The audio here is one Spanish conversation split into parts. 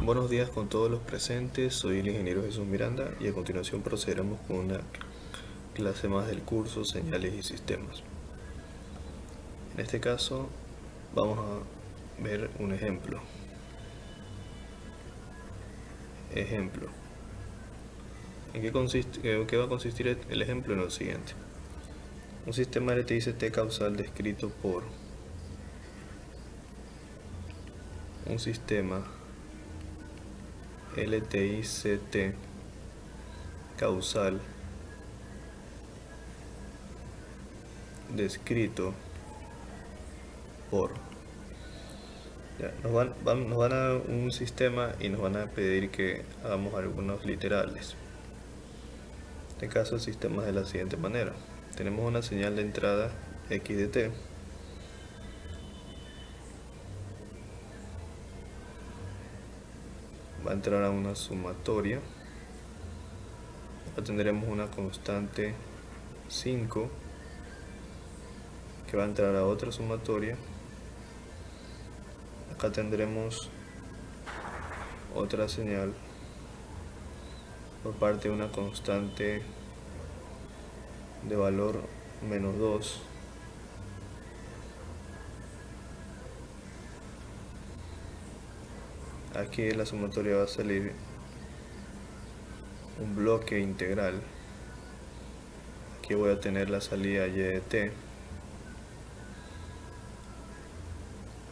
Buenos días con todos los presentes, soy el ingeniero Jesús Miranda y a continuación procederemos con una clase más del curso Señales y Sistemas. En este caso vamos a ver un ejemplo. ¿En qué va a consistir el ejemplo? En lo siguiente. Un sistema LTICT causal descrito por un sistema LTICT causal descrito por nos van a dar un sistema y nos van a pedir que hagamos algunos literales. En este caso el sistema es de la siguiente manera. Tenemos una señal de entrada x de t va a entrar a una sumatoria. Acá tendremos una constante 5 que va a entrar a otra sumatoria. Acá tendremos otra señal por parte de una constante de valor menos 2. Aquí en la sumatoria va a salir un bloque integral. Aquí voy a tener la salida y de t.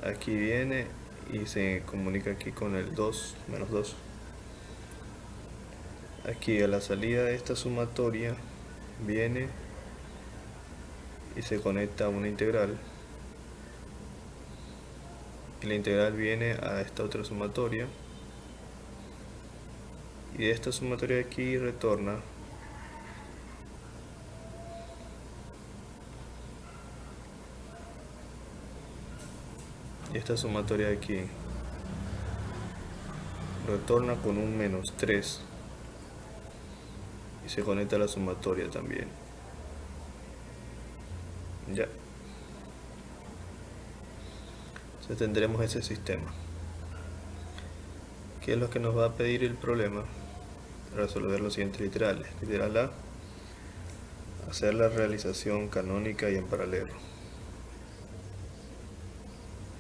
Aquí viene y se comunica aquí con el 2 menos 2. Aquí a la salida de esta sumatoria viene y se conecta a una integral. Y la integral viene a esta otra sumatoria. Y de esta sumatoria de aquí retorna y esta sumatoria de aquí retorna con un menos 3 y se conecta a la sumatoria también. Ya. Entonces tendremos ese sistema. ¿Qué es lo que nos va a pedir el problema? Resolver los siguientes literales. Literal A, hacer la realización canónica y en paralelo.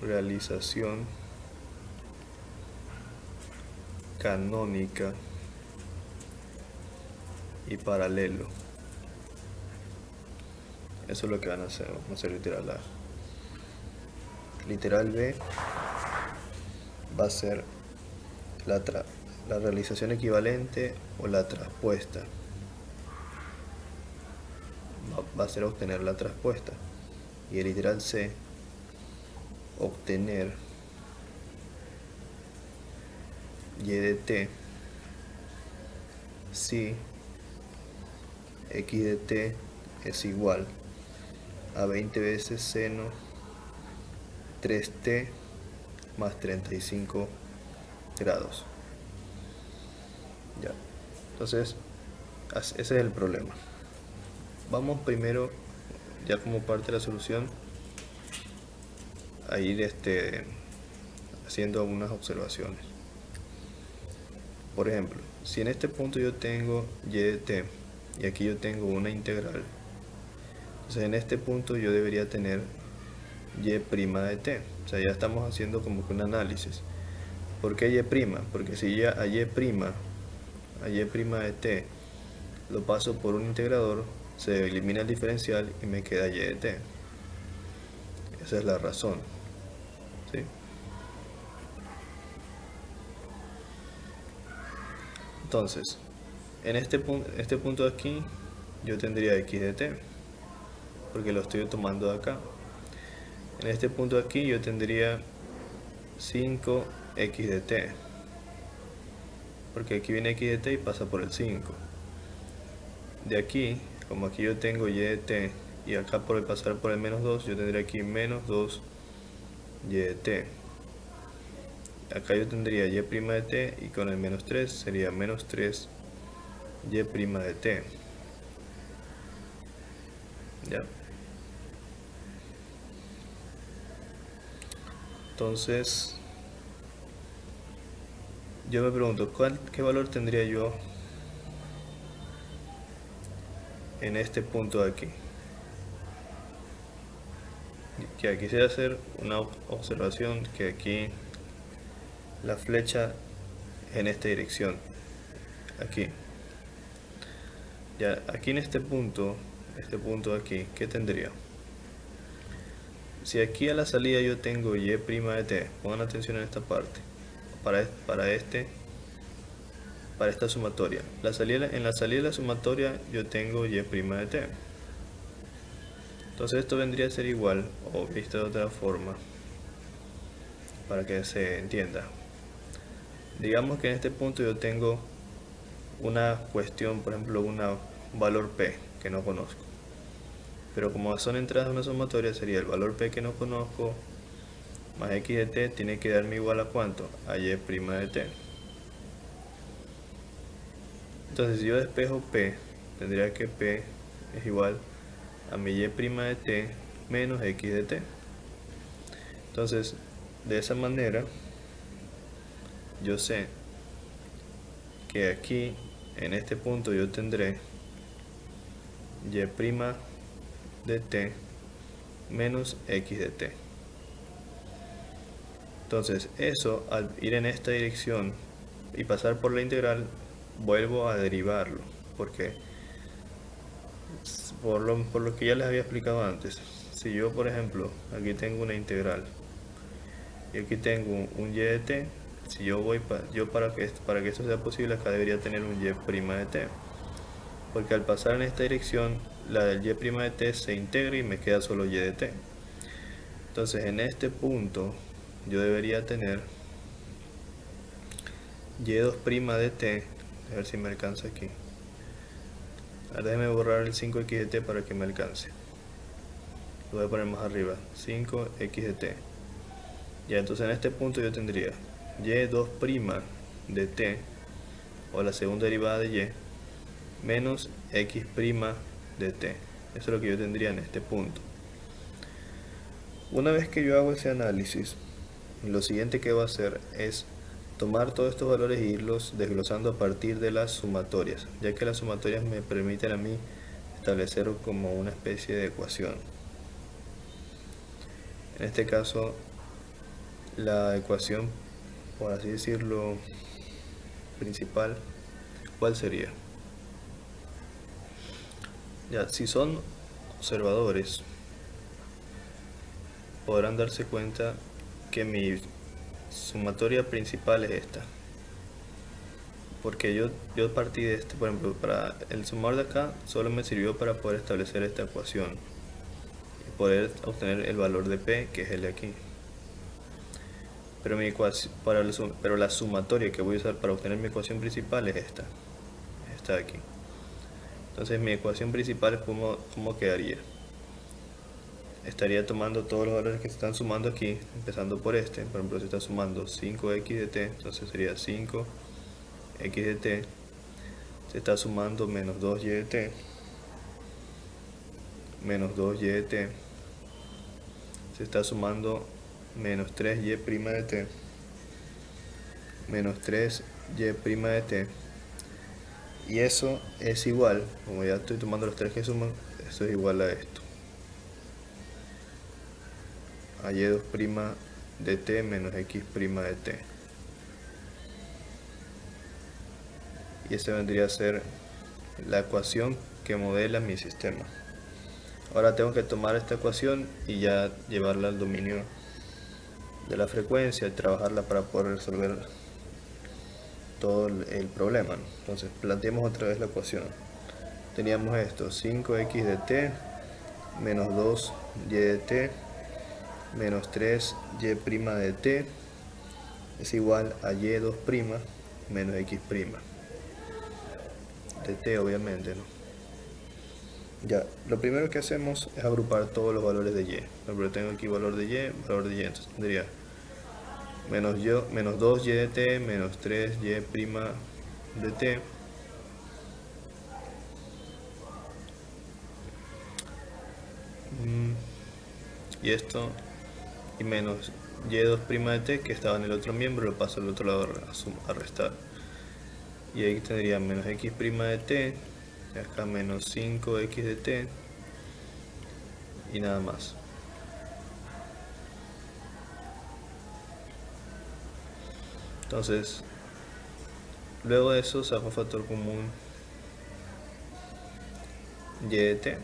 Realización canónica y paralelo. Eso es lo que van a hacer. Vamos a hacer literal A. Literal B va a ser la realización equivalente o la traspuesta. Va a ser obtener la traspuesta. Y el literal C, obtener y de t si x de t es igual a 20 veces seno 3t más 35 grados. Ya. Entonces, ese es el problema. Vamos primero, ya como parte de la solución, a ir haciendo algunas observaciones. Por ejemplo, si en este punto yo tengo y de t y aquí yo tengo una integral, entonces en este punto yo debería tener y' de t. O sea, ya estamos haciendo como que un análisis. ¿Por qué y'? Porque si ya a y' de t lo paso por un integrador, se elimina el diferencial y me queda y de t. Esa es la razón. ¿Sí? Entonces, en este punto de aquí yo tendría x de t, porque lo estoy tomando de acá. En este punto de aquí yo tendría 5x de t, porque aquí viene x de t y pasa por el 5. De aquí, como aquí yo tengo y de t y acá por el pasar por el menos 2, yo tendría aquí menos 2 y de t. Acá yo tendría y' de t y con el menos 3 sería menos 3 y' de t. ¿Ya? Entonces, yo me pregunto, ¿qué valor tendría yo en este punto de aquí? Ya quisiera hacer una observación que aquí la flecha en esta dirección, aquí. Ya, aquí en este punto de aquí, ¿qué tendría? Si aquí a la salida yo tengo y' de t, pongan atención en esta parte, para esta sumatoria. En la salida de la sumatoria yo tengo y' de t. Entonces esto vendría a ser igual, o visto de otra forma, para que se entienda. Digamos que en este punto yo tengo una cuestión, por ejemplo, un valor p que no conozco. Pero como son entradas de una sumatoria, sería el valor p que no conozco más x de t tiene que darme igual a ¿cuánto? A y' de t. Entonces si yo despejo p, tendría que p es igual a mi y' de t menos x de t. Entonces, de esa manera, yo sé que aquí, en este punto, yo tendré y' de t menos x de t. Entonces, eso, al ir en esta dirección y pasar por la integral, vuelvo a derivarlo, porque por lo que ya les había explicado antes, si yo, por ejemplo, aquí tengo una integral y aquí tengo un y de t, si yo voy para que esto sea posible, acá debería tener un y' de t, porque al pasar en esta dirección, la del y' de t se integra y me queda solo y de t. Entonces, en este punto, yo debería tener y2' de t, a ver si me alcanza aquí. Ahora déjeme borrar el 5x de t para que me alcance. Lo voy a poner más arriba, 5x de t. Ya, entonces en este punto yo tendría y2' de t, o la segunda derivada de y, menos x' de t. Eso es lo que yo tendría en este punto. Una vez que yo hago ese análisis, lo siguiente que voy a hacer es tomar todos estos valores e irlos desglosando a partir de las sumatorias, ya que las sumatorias me permiten a mí establecer como una especie de ecuación. En este caso, la ecuación, por así decirlo, principal, ¿cuál sería? Ya, si son observadores, podrán darse cuenta que mi sumatoria principal es esta. Porque yo partí de este, por ejemplo, para el sumar de acá solo me sirvió para poder establecer esta ecuación y poder obtener el valor de p, que es el de aquí. Pero pero la sumatoria que voy a usar para obtener mi ecuación principal es esta de aquí. Entonces mi ecuación principal, ¿cómo quedaría? Estaría tomando todos los valores que se están sumando aquí, empezando por este. Por ejemplo, se está sumando 5x de t, entonces sería 5x de t. Se está sumando menos 2y de t, menos 2y de t. Se está sumando menos 3y' de t, menos 3y' de t. Y eso es igual, como ya estoy tomando los tres que suman, eso es igual a esto. A y2' de t menos x' de t. Y esa vendría a ser la ecuación que modela mi sistema. Ahora tengo que tomar esta ecuación y ya llevarla al dominio de la frecuencia y trabajarla para poder resolver todo el problema, ¿no? Entonces planteemos otra vez la ecuación. Teníamos esto, 5x de t menos 2y de t menos 3y' de t es igual a y2' menos x' de t, obviamente, ¿no? Ya, lo primero que hacemos es agrupar todos los valores de y. Por ejemplo, tengo aquí valor de y, entonces tendría menos 2y de t menos 3y' de t y esto, y menos y2' de t que estaba en el otro miembro, lo paso al otro lado a restar. Y ahí tendría menos x' de t, y acá menos 5x de t, y nada más. Entonces, luego de eso saco un factor común y de t,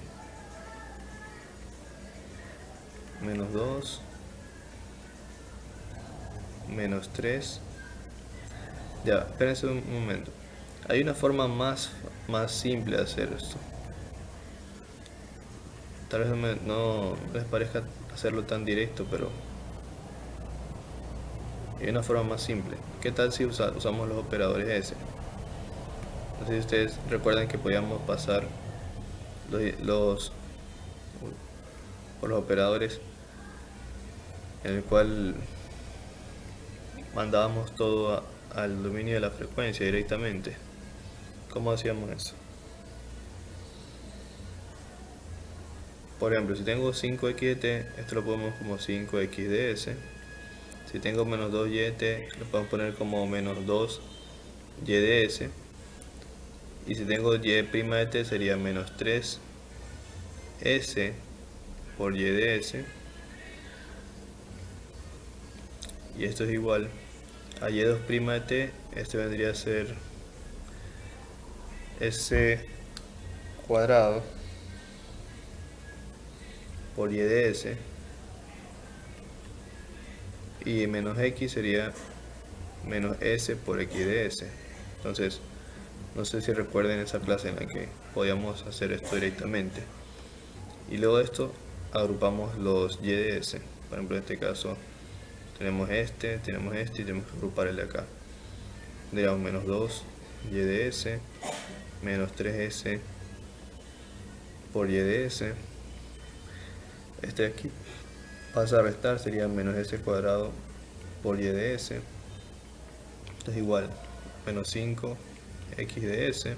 menos 2, menos 3. Ya, espérense un momento. Hay una forma más simple de hacer esto. Tal vez no les parezca hacerlo tan directo, pero hay una forma más simple. ¿Qué tal si usamos los operadores S? No sé si ustedes recuerdan que podíamos pasar por los operadores, en el cual mandábamos todo al dominio de la frecuencia directamente. ¿Cómo hacíamos eso? Por ejemplo, si tengo 5x de t, esto lo ponemos como 5x de s. Si tengo menos 2y de t, lo podemos poner como menos 2y de s. Y si tengo y' de t, sería menos 3s por y de s. Y esto es igual a y2' de t. Esto vendría a ser s cuadrado por y de s. Y menos x sería menos s por x de s. Entonces, no sé si recuerden esa clase en la que podíamos hacer esto directamente. Y luego de esto agrupamos los y de s. Por ejemplo, en este caso tenemos este y tenemos que agrupar el de acá. Tendríamos menos 2 y de s, menos 3s por y de s. Este de aquí pasa a restar, sería menos s cuadrado por y de s. Esto es igual, menos 5x de s.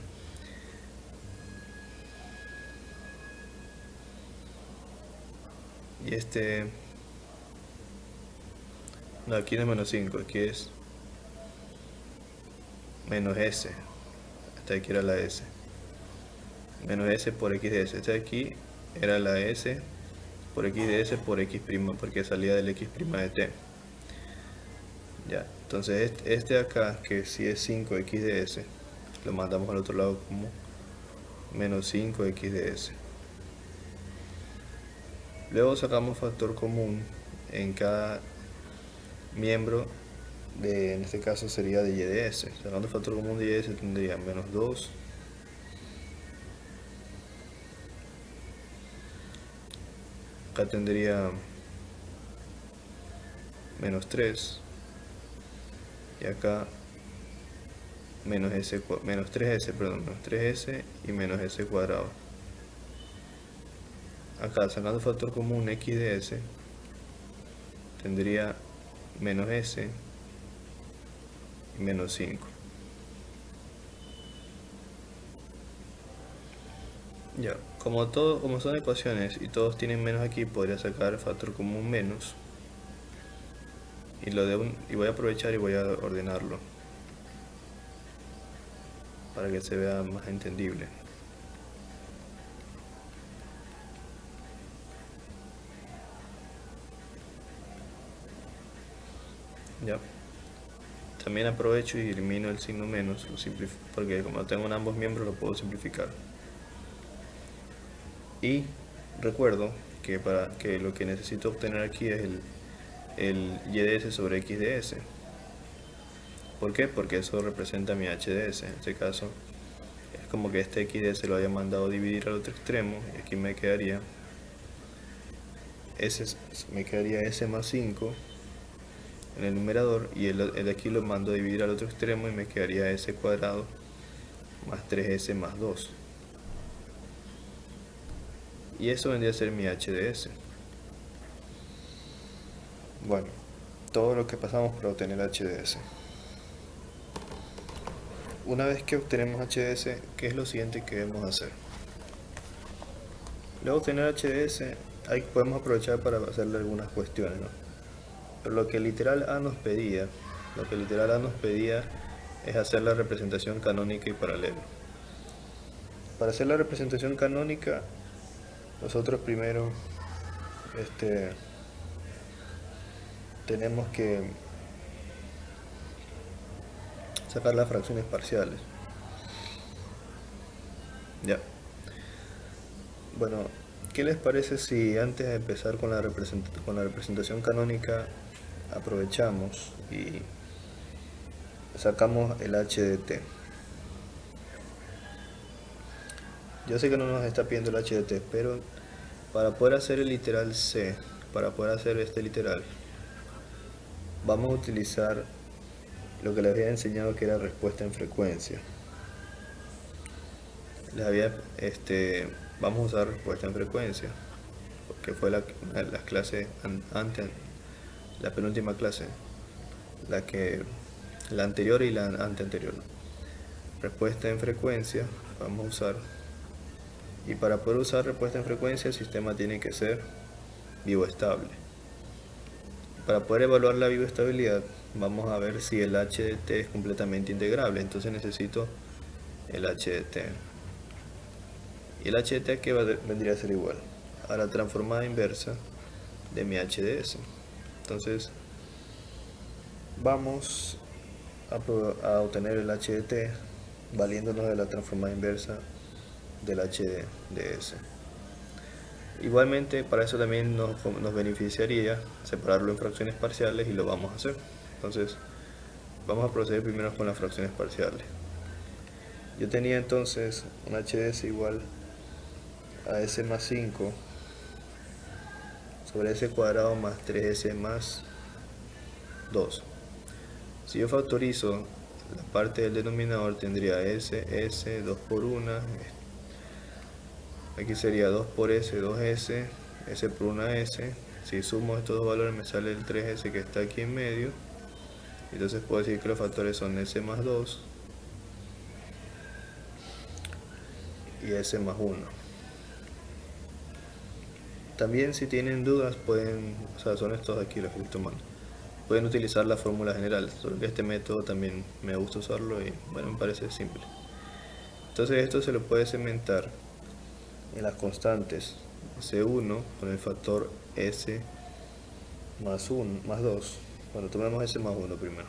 Y no, aquí no es menos 5, aquí es menos s. Esta de aquí era la s. Menos s por x de s. Esta de aquí era la s por x de s por x', porque salía del x' de t. Ya, entonces este de acá, que si es 5x de s, lo mandamos al otro lado como menos 5x de s. Luego sacamos factor común en cada miembro en este caso sería de y de s. Sacando factor común de y de s tendría menos 2 acá tendría menos 3 y acá menos 3s, perdón, menos 3s y menos s cuadrado. Acá sacando factor común x de s tendría menos s y menos 5. Ya, como son ecuaciones y todos tienen menos aquí, podría sacar factor común menos. Y voy a aprovechar y voy a ordenarlo para que se vea más entendible. Ya. También aprovecho y elimino el signo menos, porque como tengo en ambos miembros lo puedo simplificar. Y recuerdo que lo que necesito obtener aquí es el y de s sobre x de s. ¿Por qué? Porque eso representa mi h de s. En este caso es como que este x de s lo haya mandado a dividir al otro extremo, y aquí me quedaría s más 5 en el numerador, y el de aquí lo mando a dividir al otro extremo y me quedaría s cuadrado más 3s más 2. Y eso vendría a ser mi h de s. Bueno, todo lo que pasamos para obtener h de s. Una vez que obtenemos h de s, ¿qué es lo siguiente que debemos hacer? Luego de obtener h de s, ahí podemos aprovechar para hacerle algunas cuestiones, ¿no? Pero lo que literal A nos pedía, es hacer la representación canónica y paralelo. Para hacer la representación canónica, nosotros primero tenemos que sacar las fracciones parciales. Ya. Bueno, ¿qué les parece si antes de empezar con la representación canónica aprovechamos y sacamos el h de t? Yo sé que no nos está pidiendo el h de t, pero para poder hacer el literal c, para poder hacer este literal, vamos a utilizar lo que les había enseñado, que era respuesta en frecuencia. Vamos a usar respuesta en frecuencia, que fue las clases antes, la penúltima clase, la anterior y la anterior. Respuesta en frecuencia vamos a usar, y para poder usar respuesta en frecuencia el sistema tiene que ser vivo estable. Para poder evaluar la vivoestabilidad vamos a ver si el h de t es completamente integrable, entonces necesito el h de t. Y el h de t que vendría a ser igual a la transformada inversa de mi h de s. Entonces vamos a obtener el h de t valiéndonos de la transformada inversa del h de s. Igualmente, para eso también nos beneficiaría separarlo en fracciones parciales, y lo vamos a hacer. Entonces vamos a proceder primero con las fracciones parciales. Yo tenía entonces un h de s igual a s más 5 sobre s cuadrado más 3s más 2. Si yo factorizo la parte del denominador, tendría s, 2 por 1, aquí sería 2 por s, 2s, s por 1s. Si sumo estos dos valores me sale el 3s que está aquí en medio. Entonces puedo decir que los factores son s más 2 y s más 1. También, si tienen dudas, son estos aquí los que estoy tomando, pueden utilizar la fórmula general, solo que este método también me gusta usarlo y bueno, me parece simple. Entonces esto se lo puede cementar en las constantes C1 con el factor S más 1, más 2. Bueno, tomemos S más 1 primero.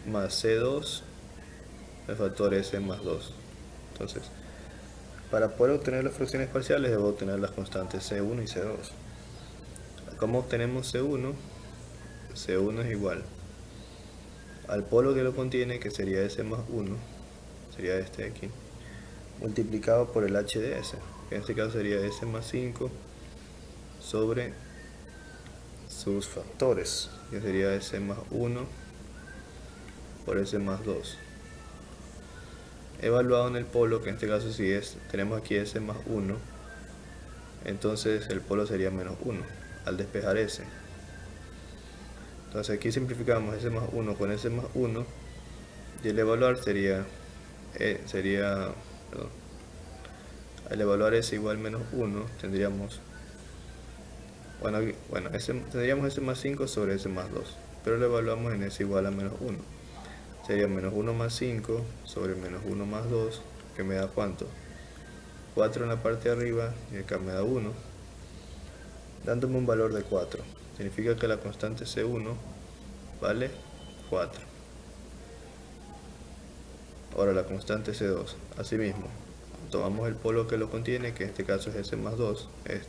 Más C2, el factor S más 2. Entonces, para poder obtener las fracciones parciales debo obtener las constantes C1 y C2. ¿Cómo obtenemos C1? C1 es igual al polo que lo contiene, que sería S más 1, sería este de aquí, multiplicado por el h de s, que en este caso sería s más 5 sobre sus factores, que sería s más 1 por s más 2, evaluado en el polo, que en este caso si tenemos aquí s más 1, entonces el polo sería menos 1 al despejar s. Entonces aquí simplificamos s más 1 con s más 1, y el evaluar al evaluar s igual menos 1, tendríamos tendríamos s más 5 sobre s más 2, pero lo evaluamos en s igual a menos 1. Sería menos 1 más 5 sobre menos 1 más 2, que me da ¿cuánto? 4 en la parte de arriba, y acá me da 1, dándome un valor de 4. Significa que la constante C1 vale 4. Ahora la constante C2, asimismo, tomamos el polo que lo contiene, que en este caso es S más 2, el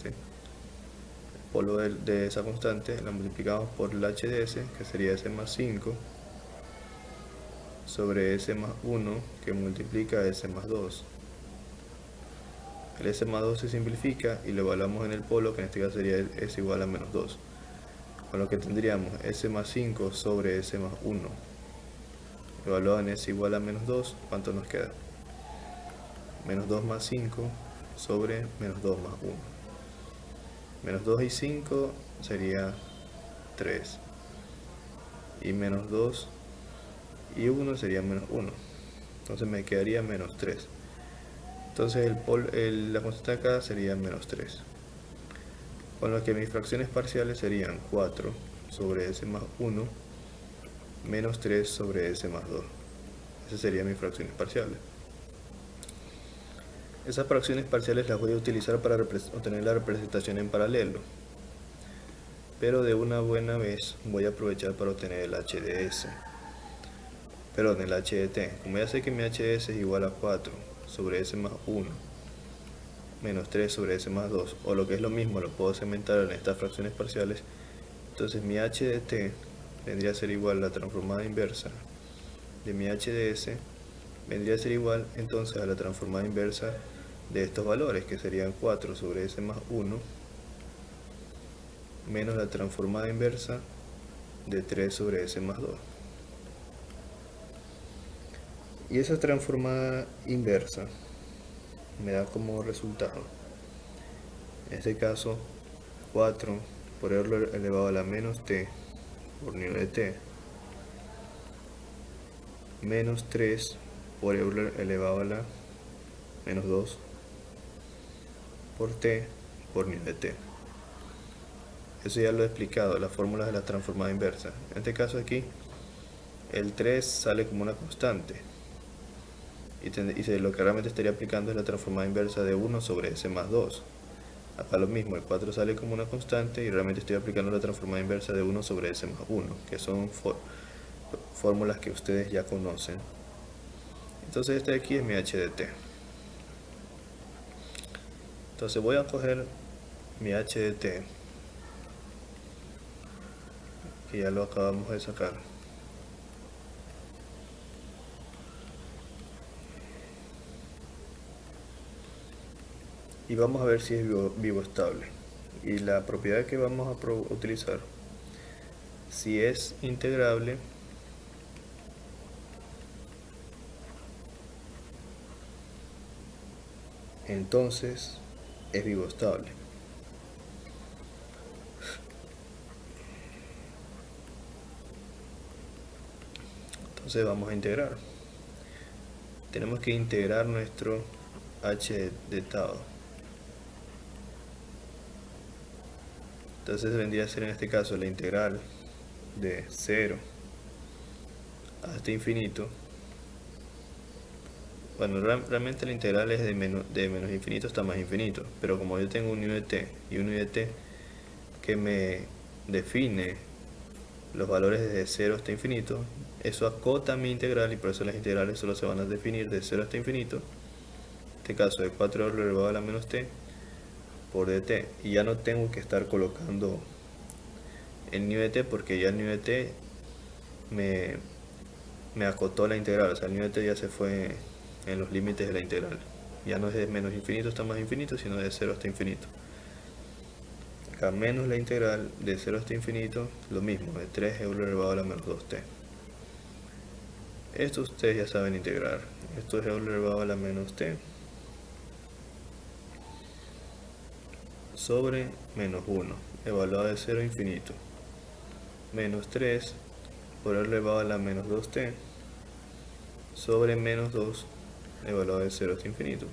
polo de esa constante, la multiplicamos por el h de s, que sería S más 5, sobre S más 1, que multiplica S más 2. El S más 2 se simplifica y lo evaluamos en el polo, que en este caso sería S igual a menos 2. Con lo que tendríamos S más 5 sobre S más 1. Evaluado en S igual a menos 2, ¿cuánto nos queda? Menos 2 más 5 sobre menos 2 más 1. Menos 2 y 5 sería 3. Y menos 2 y 1 sería menos 1. Entonces me quedaría menos 3. Entonces la constante acá sería menos 3. con lo que mis fracciones parciales serían 4 sobre s más 1 menos 3 sobre s más 2. Esas serían mis fracciones parciales. Esas fracciones parciales las voy a utilizar para obtener la representación en paralelo, pero de una buena vez voy a aprovechar para obtener el h de s, perdón, el h de t. Como ya sé que mi h de s es igual a 4 sobre s más 1 menos 3 sobre s más 2, o lo que es lo mismo, lo puedo segmentar en estas fracciones parciales, entonces mi h de t vendría a ser igual a la transformada inversa de mi h de s, vendría a ser igual entonces a la transformada inversa de estos valores, que serían 4 sobre s más 1 menos la transformada inversa de 3 sobre s más 2. Y esa transformada inversa me da como resultado, en este caso, 4 por Euler elevado a la menos t por nu de t menos 3 por Euler elevado a la menos 2 por t por nu de t. Eso ya lo he explicado, las fórmulas de la transformada inversa. En este caso aquí, el 3 sale como una constante. Y lo que realmente estaría aplicando es la transformada inversa de 1 sobre s más 2. Acá lo mismo, el 4 sale como una constante y realmente estoy aplicando la transformada inversa de 1 sobre s más 1, que son fórmulas que ustedes ya conocen. Entonces este de aquí es mi h de t. Entonces voy a coger mi h de t, que ya lo acabamos de sacar. Y vamos a ver si es vivo estable. Y la propiedad que vamos a utilizar, si es integrable, entonces es vivo estable. Entonces vamos a integrar. Tenemos que integrar nuestro h de tau. Entonces vendría a ser en este caso la integral de 0 hasta infinito. Bueno, realmente la integral es de menos infinito hasta más infinito, pero como yo tengo un u de t y un u de t que me define los valores desde 0 hasta infinito, eso acota mi integral y por eso las integrales solo se van a definir de 0 hasta infinito, en este caso de 4 elevado a la menos t por dt, y ya no tengo que estar colocando el nu de t porque ya el nu de t me acotó la integral, o sea el nu de t ya se fue en los límites de la integral, ya no es de menos infinito hasta más infinito, sino de 0 hasta infinito. Acá menos la integral de 0 hasta infinito, lo mismo, de 3 Euler elevado a la menos 2t. Esto ustedes ya saben integrar. Esto es Euler elevado a la menos t sobre menos 1, evaluado de 0 a infinito, menos 3 por Euler elevado a la menos 2t sobre menos 2, evaluado de 0 hasta infinito.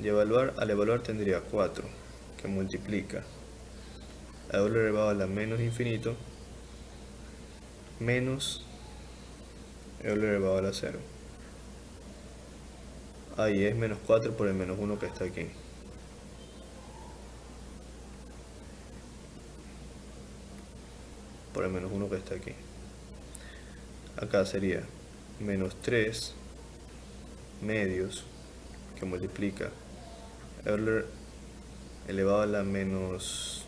Y al evaluar tendría 4, que multiplica a Euler elevado a la menos infinito menos Euler elevado a la 0. Ahí es menos 4 por el menos 1 que está aquí. Por el menos 1 que está aquí. Acá sería menos 3 medios que multiplica Euler elevado a la menos...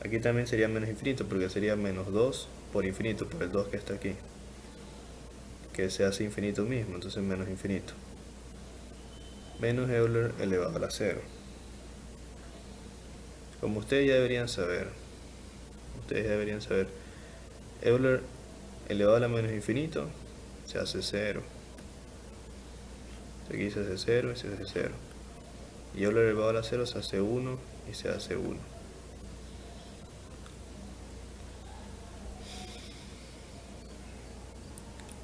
Aquí también sería menos infinito porque sería menos 2 por infinito, por el 2 que está aquí, que se hace infinito mismo, entonces menos infinito. Menos Euler elevado a la 0. Como ustedes ya deberían saber, Euler elevado a la menos infinito se hace 0. Aquí se hace 0 y se hace 0. Y Euler elevado a la 0 se hace 1 y se hace 1.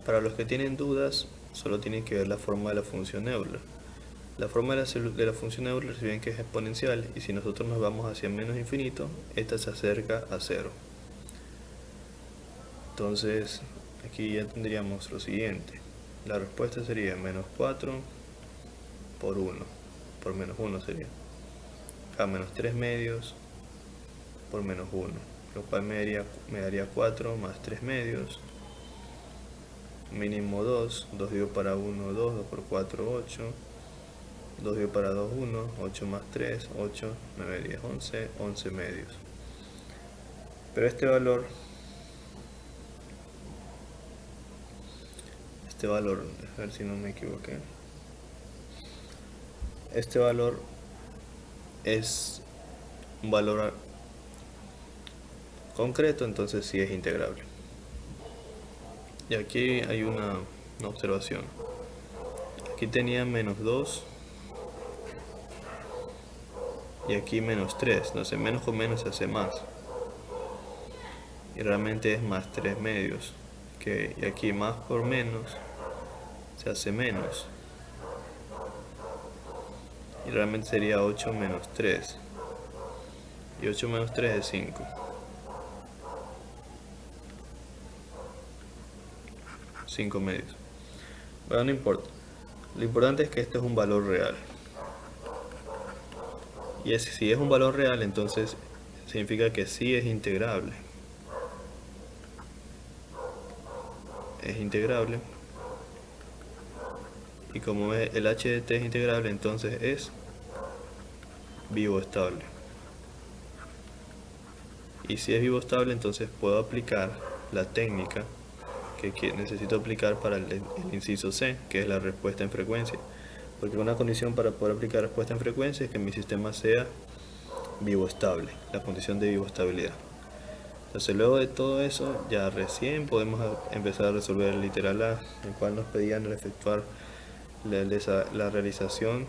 Para los que tienen dudas, solo tienen que ver la forma de la función Euler. La forma de la función de Euler, si bien que es exponencial, y si nosotros nos vamos hacia menos infinito, esta se acerca a cero. Entonces, aquí ya tendríamos lo siguiente. La respuesta sería menos 4 por 1, por menos 1 sería. A menos 3 medios por menos 1, lo cual me daría 4 más 3 medios, mínimo 2, 2 dividido para 1, 2, 2 por 4, 8, 2 dividido para 2, 1, 8 más 3, 8, 9, 10, 11, 11 medios. Pero este valor, a ver si no me equivoqué, este valor es un valor concreto, entonces sí es integrable. Y aquí hay una observación. Aquí tenía menos 2 y aquí menos 3. Entonces menos con menos se hace más. Y realmente es más 3 medios. Y aquí más por menos se hace menos. Y realmente sería 8 menos 3. Y 8 menos 3 es 5. Cinco medios. Bueno, no importa. Lo importante es que este es un valor real. Y si es un valor real, entonces significa que sí es integrable. Es integrable. Y como el h de t es integrable, entonces es vivo estable. Y si es vivo estable, entonces puedo aplicar la técnica que necesito aplicar para el inciso C, que es la respuesta en frecuencia. Porque una condición para poder aplicar respuesta en frecuencia es que mi sistema sea vivo estable, la condición de vivo estabilidad. Entonces luego de todo eso, ya recién podemos empezar a resolver el literal A, el cual nos pedían efectuar la realización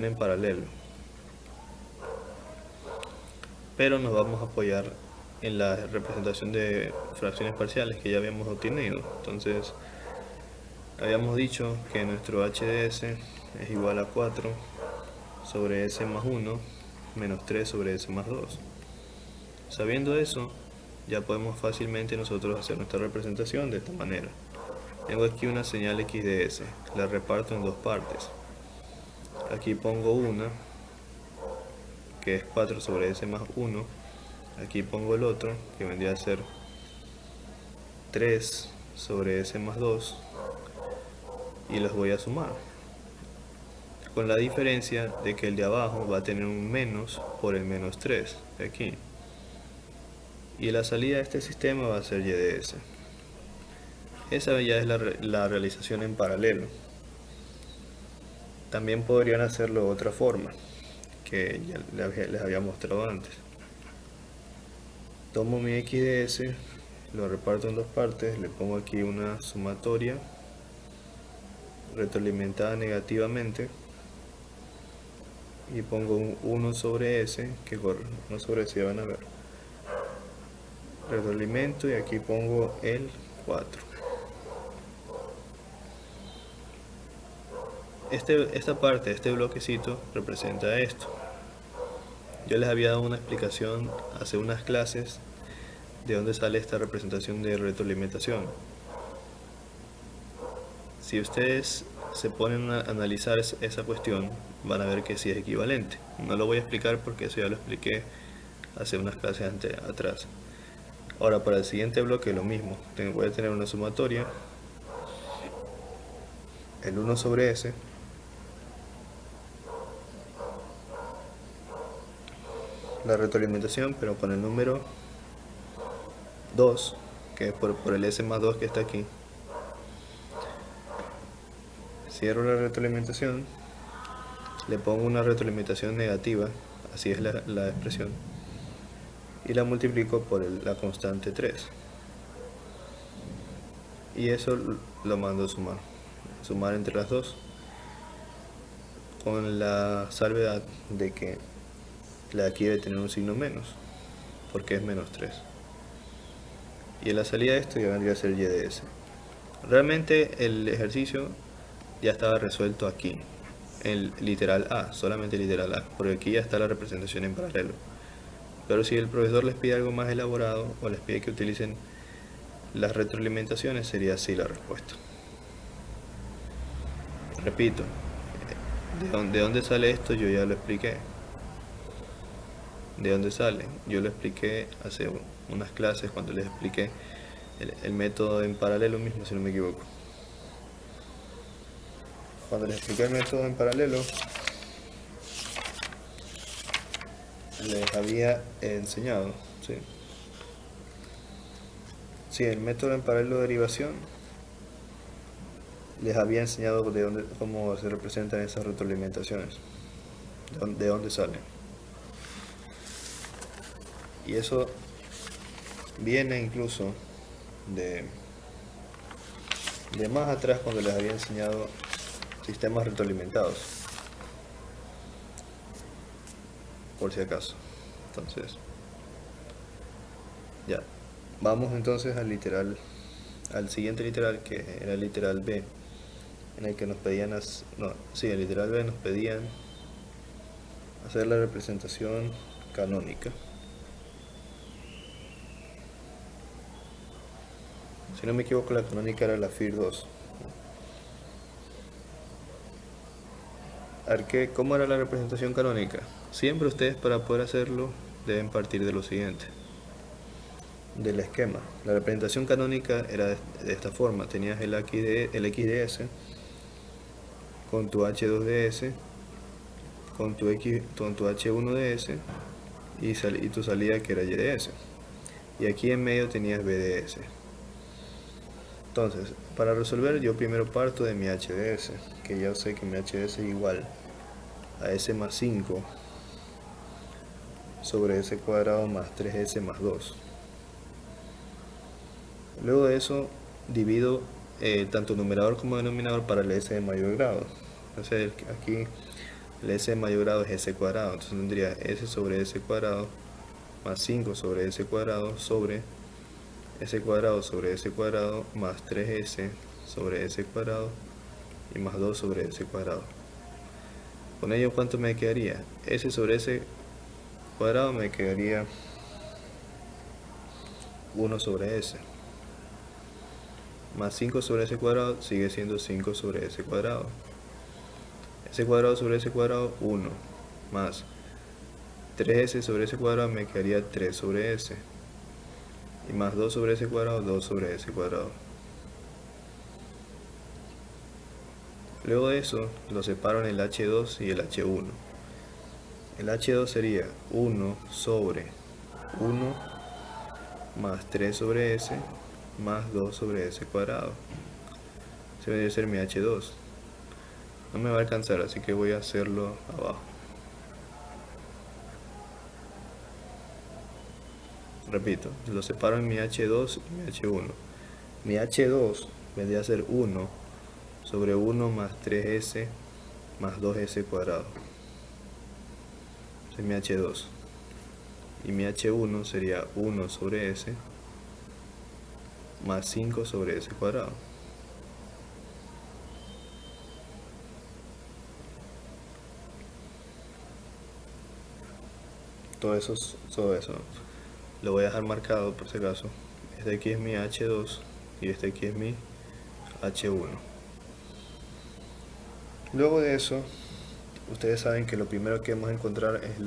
en paralelo. Pero nos vamos a apoyar en la representación de fracciones parciales que ya habíamos obtenido. Entonces habíamos dicho que nuestro h de s es igual a 4 sobre s más 1 menos 3 sobre s más 2. Sabiendo eso, ya podemos fácilmente nosotros hacer nuestra representación de esta manera. Tengo aquí una señal x de s, la reparto en dos partes. Aquí pongo una, que es 4 sobre s más 1. Aquí pongo el otro, que vendría a ser 3 sobre s más 2. Y los voy a sumar. Con la diferencia de que el de abajo va a tener un menos por el menos 3 de aquí. Y la salida de este sistema va a ser y de s. Esa ya es la realización en paralelo. También podrían hacerlo de otra forma, que ya les había mostrado antes. Tomo mi x de s, lo reparto en dos partes, le pongo aquí una sumatoria retroalimentada negativamente y pongo un 1 sobre s, que corre 1 sobre s, ya van a ver. Retroalimento y aquí pongo el 4. Esta parte, este bloquecito, representa esto. Yo les había dado una explicación hace unas clases de dónde sale esta representación de retroalimentación. Si ustedes se ponen a analizar esa cuestión, van a ver que sí es equivalente. No lo voy a explicar porque eso ya lo expliqué hace unas clases atrás. Ahora, para el siguiente bloque lo mismo. Voy a tener una sumatoria, el 1 sobre s, la retroalimentación, pero con el número 2, que es por el s más 2 que está aquí. Cierro la retroalimentación, le pongo una retroalimentación negativa, así es la expresión, y la multiplico por la constante 3. Y eso lo mando a sumar entre las dos, con la salvedad de que la de aquí debe tener un signo menos, porque es menos 3. Y en la salida de esto ya vendría a ser y de s. Realmente el ejercicio ya estaba resuelto aquí, el literal A, solamente literal A, porque aquí ya está la representación en paralelo. Pero si el profesor les pide algo más elaborado o les pide que utilicen las retroalimentaciones, sería así la respuesta. Repito, ¿de dónde sale esto? Yo ya lo expliqué. ¿De dónde sale? Yo lo expliqué hace unas clases cuando les expliqué el método en paralelo mismo, si no me equivoco. Cuando les expliqué el método en paralelo, les había enseñado, ¿sí? Sí, el método en paralelo de derivación les había enseñado cómo se representan esas retroalimentaciones, de dónde salen. Y eso viene incluso de más atrás, cuando les había enseñado sistemas retroalimentados, por si acaso. Entonces, ya. Vamos entonces al siguiente literal, que era el literal B, en el que nos pedían, el literal B nos pedían hacer la representación canónica. Si no me equivoco, la canónica era la FIR 2. A ver, ¿cómo era la representación canónica? Siempre ustedes, para poder hacerlo, deben partir de lo siguiente, del esquema. La representación canónica era de esta forma: tenías el XDS con tu H2DS, con tu H1DS y tu salida, que era YDS, y aquí en medio tenías BDS. Entonces, para resolver, yo primero parto de mi HDS, que ya sé que mi HDS es igual a S más 5 sobre S cuadrado más 3S más 2. Luego de eso divido tanto numerador como denominador para el S de mayor grado. Entonces aquí el S de mayor grado es S cuadrado, entonces tendría S sobre S cuadrado más 5 sobre S cuadrado sobre S cuadrado sobre S cuadrado más 3S sobre S cuadrado y más 2 sobre S cuadrado. Con ello, ¿cuánto me quedaría? S sobre S cuadrado me quedaría 1 sobre S, más 5 sobre S cuadrado sigue siendo 5 sobre S cuadrado. S cuadrado sobre S cuadrado, 1, más 3S sobre S cuadrado me quedaría 3 sobre S, y más 2 sobre S cuadrado, 2 sobre S cuadrado. Luego de eso lo separo en el H2 y el H1. El H2 sería 1 sobre 1 más 3 sobre S más 2 sobre S cuadrado. Ese debe ser mi H2. No me va a alcanzar, así que voy a hacerlo abajo. Repito, lo separo en mi H2 y mi H1. Mi H2 vendría a ser 1 sobre 1 más 3S más 2S cuadrado. Ese es mi H2. Y mi H1 sería 1 sobre S más 5 sobre S cuadrado. Todo eso lo voy a dejar marcado por si acaso. Este aquí es mi H2 y este aquí es mi H1. Luego de eso, ustedes saben que lo primero que vamos a encontrar es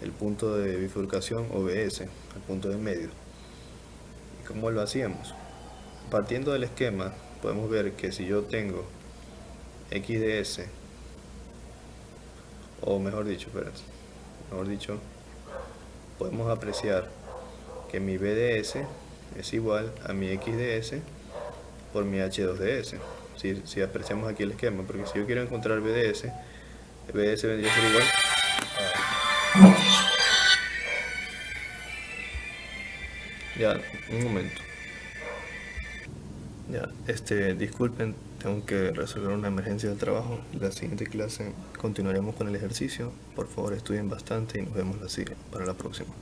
el punto de bifurcación o BS, el punto de medio. ¿Y cómo lo hacíamos? Partiendo del esquema, podemos ver que si yo tengo XDS, o mejor dicho, podemos apreciar que mi BDS es igual a mi XDS por mi H2DS. Si apreciamos aquí el esquema, porque si yo quiero encontrar BDS, el BDS vendría a ser igual Ya, un momento. Ya, disculpen, tengo que resolver una emergencia del trabajo. La siguiente clase continuaremos con el ejercicio. Por favor, estudien bastante y nos vemos para la próxima.